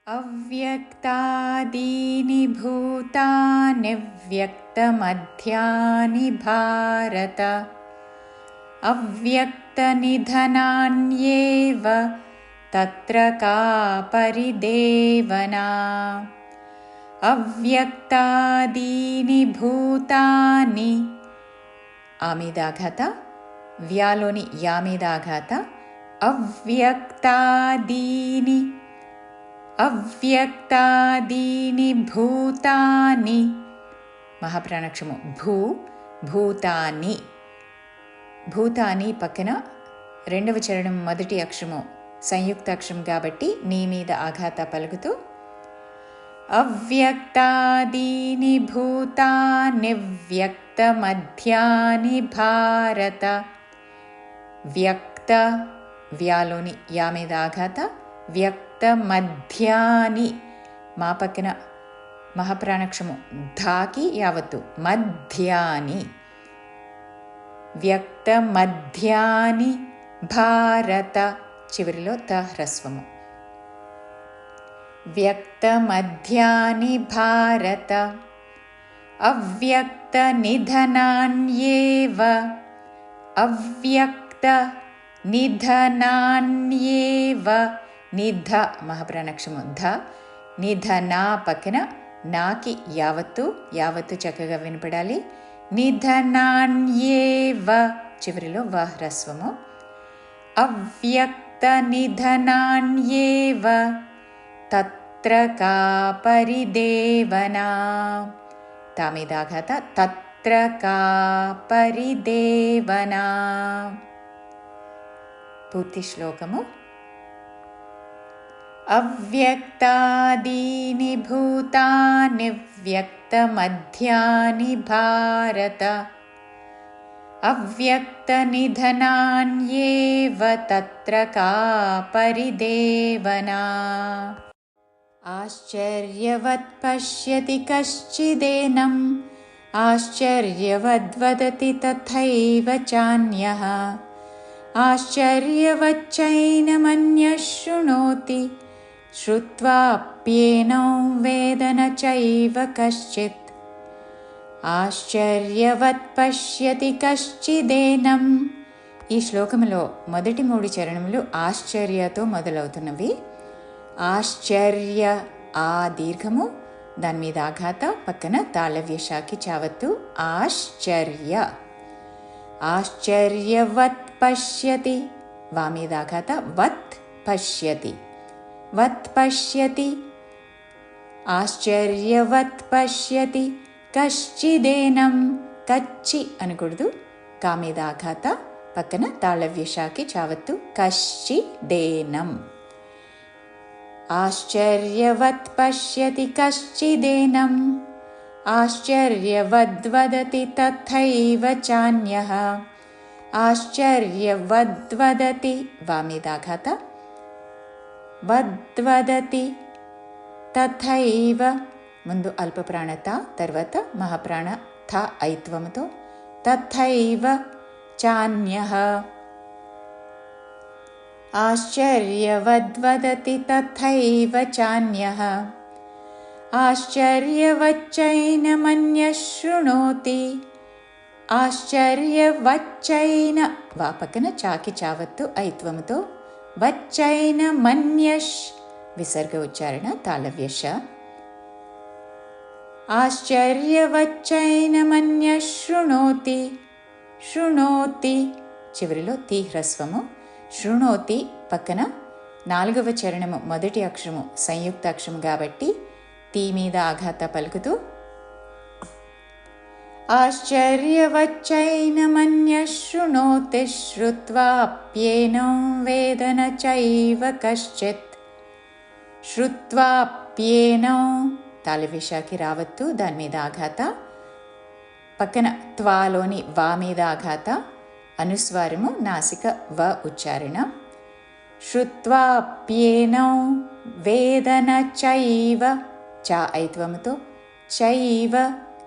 अव्यक्तादीनि भूतान्यव्यक्तमध्यानि भारत अव्यक्तनिधनान्येव तत्र का परिदेवना। अव्यक्तादीनि भूतानि आमीदाघात व्यालोनि यामीदाघात अव्यक्तादीनि अव्यक्तादीनि भूतानि మహాప్రాణాక్షము భూతాని భూతాని పక్కన రెండవ చరణం మొదటి అక్షరము సంయుక్త అక్షరం కాబట్టి నీ మీద ఆఘాత పలుకుతూ అవ్యక్తాదీని భూతాన్యవ్యక్త మధ్యాని భారత వ్యక్త వ్యాలోని యా మీద ఆఘాత వ్యక్త మధ్యాని మా పక్కన మహాప్రాణాక్షము ధాకి యావత్తు మధ్యాని వ్యక్త మధ్యాని భారత చివరిలో త హ్రస్వము వ్యక్త మధ్యాని భారత అవ్యక్త నిధనాన్యేవ అవ్యక్త నిధనాన్యేవ నిధ మహాప్రాణాక్షము ధ నిధనా పక్కన నాకి యావత్తు చక్కగా వినపడాలి. నిధనాన్యేవ చివరిలో వ హ్రస్వము అవ్యక్త నిధనాన్యేవ తత్ర కా పరిదేవనా తామీదాఘాత తత్ర కా పరిదేవనా. పూర్తి శ్లోకము అవ్యక్తాదీని భూతాన్యవ్యక్తమధ్యాని భారత అవ్యక్తనిధనాన్యేవ తత్ర కా పరిదేవనా. ఆశ్చర్యవత్ పశ్యతి కశ్చిదేనం ఆశ్చర్యవద్వదతి తథైవ చాన్యః ఆశ్చర్యవచ్చైనమన్యః శృణోతి శ్రుత్వాప్యేనం వేద న చైవ కశ్చిత్. ఆశ్చర్యవత్ పశ్యతి కశ్చిదేనం. ఈ శ్లోకములో మొదటి 3 చరణములు ఆశ్చర్యతో మొదలవుతున్నవి. ఆశ్చర్య ఆ దీర్ఘము దాని మీద ఆఘాత పక్కన తాళవ్యషాకి చావత్తు ఆశ్చర్య. ఆశ్చర్యవత్ పశ్యతి వా మీద ఆఘాత వత్ పశ్యతి వత్ పశ్యతి ఆశ్చర్యవత్ పశ్యతి కశ్చిదేనం కచ్చి అనకూడదు కా మీద ఆఘాత పక్కన తాళవ్యషాకి చావత్తు కశ్చిదేనం. ఆశ్చర్యవత్ పశ్యతి కశ్చిదేనం ఆశ్చర్యవద్వదతి తథైవ చాన్యః ఆశ్చర్యవద్వదతి వా మీద ఆఘాత వద్వదతి తథైవ ముందు అల్పప్రాణత తర్వాత మహాప్రాణ థ ఐత్వముతో తథైవ చాన్యః ఆశ్చర్యవద్వదతి తథైవ చాన్యః ఆశ్చర్యవచ్చైనమన్యః శృణోతి ఆశ్చర్యవచ్చైన వా పక్కన చాకి చావత్తు ఐత్వముతో వచ్చైన మన్యష్ విసర్గ ఉచ్చారణ తాళవ్యష. ఆశ్చర్యవచ్చైనమన్యః శృణోతి శృణోతి చివరిలో తి హ్రస్వము శృణోతి పక్కన 4వ చరణము మొదటి అక్షరము సంయుక్త అక్షరము కాబట్టి తీ మీద ఆఘాత పలుకుతూ ఆశ్చర్యవచ్చైనమన్యః శృణోతి శ్రుత్వాప్యేనం వేద న చైవ కశ్చిత్. శ్రుత్వాప్యేనం తాళవ్యషాకి రావత్తు దాని మీద ఆఘాత పక్కన త్వాలోని వా మీద ఆఘాత అనుస్వారము నాసిక వ ఉచ్చారణ. శ్రుత్వాప్యేనం వేద న చైవ చా ఐత్వముతో చైవ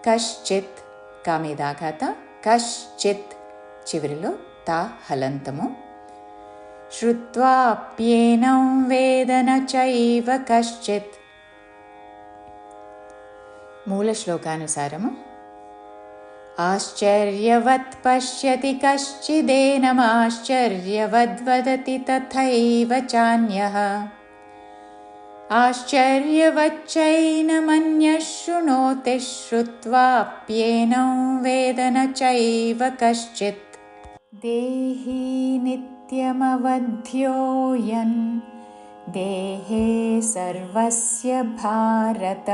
కశ్చిత్ కా మీద ఆఘాత కశ్చిత్ చివరిలో తా హలంతము. श्रुत्वाप्येनं वेद न चैव कश्चित्। मूलश्लोकानुसारम् आश्चर्यवत् पश्यति कश्चिदेनमाश्चर्यवद्वदति तथैव चान्यः आश्चर्यवच्चैनमन्यः शृणोति श्रुत्वाप्येनं वेद न चैव कश्चित्। देही नित्यमवध्योऽयन् देहे सर्वस्य भारत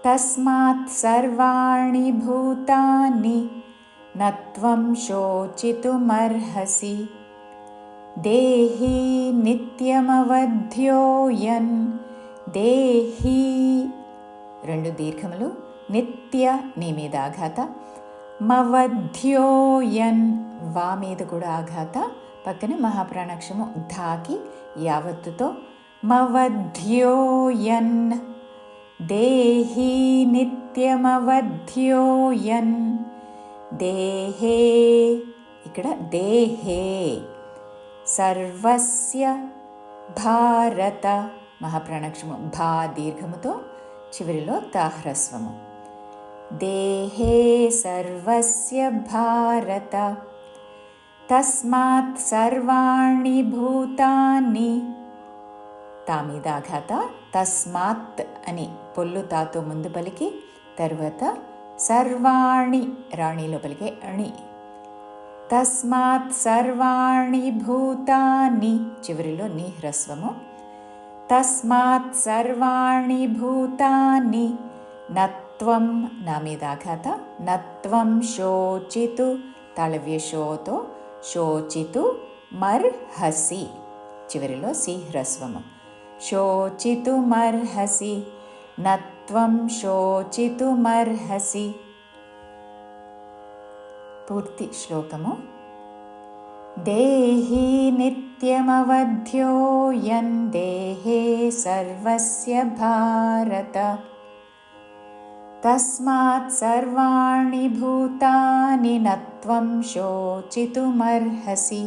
तस्मात् सर्वाणि भूतानि न त्वं शोचितुमर्हसि। देही नित्यमवध्योऽयन् देही రెండు దీర్ఘములు నిత్య నీ మీద ఆఘాత మవధ్యోయన్ వా మీద కూడా ఆఘాత పక్కన మహాప్రాణాక్షము ధాకి యావత్తుతో మవధ్యోయన్ దేహీ నిత్యమవధ్యోయన్ దేహే ఇక్కడ దేహే సర్వస్య భారత మహాప్రాణాక్షము భా దీర్ఘముతో చివరిలో తాహ్రస్వము దేహే సర్వస్య భారత తస్మాత్ సర్వాణి భూతాని తామీదాఘాత తస్మాత్ అని పొల్లు తాతో ముందు పలికి తర్వాత సర్వాణి రాణిలో పలికే అణి తస్మాత్ సర్వాణి భూతాని చివరిలో నీ హ్రస్వము తస్మాత్ సర్వాణి భూతాని నత్వం నా మీద ఆఘాత నత్వం శోచితు తాళవ్యశోతో శోచితు మర్హసి చివరిలో సి హ్రస్వము శోచితు మర్హసి నత్వం శోచితు మర్హసి. పూర్తి శ్లోకము దేహీ నిత్యమవధ్యోయన్ దేహే సర్వస్య భారత తస్మాత్ సర్వాణి భూతాని నత్వం శోచితుమర్హసి.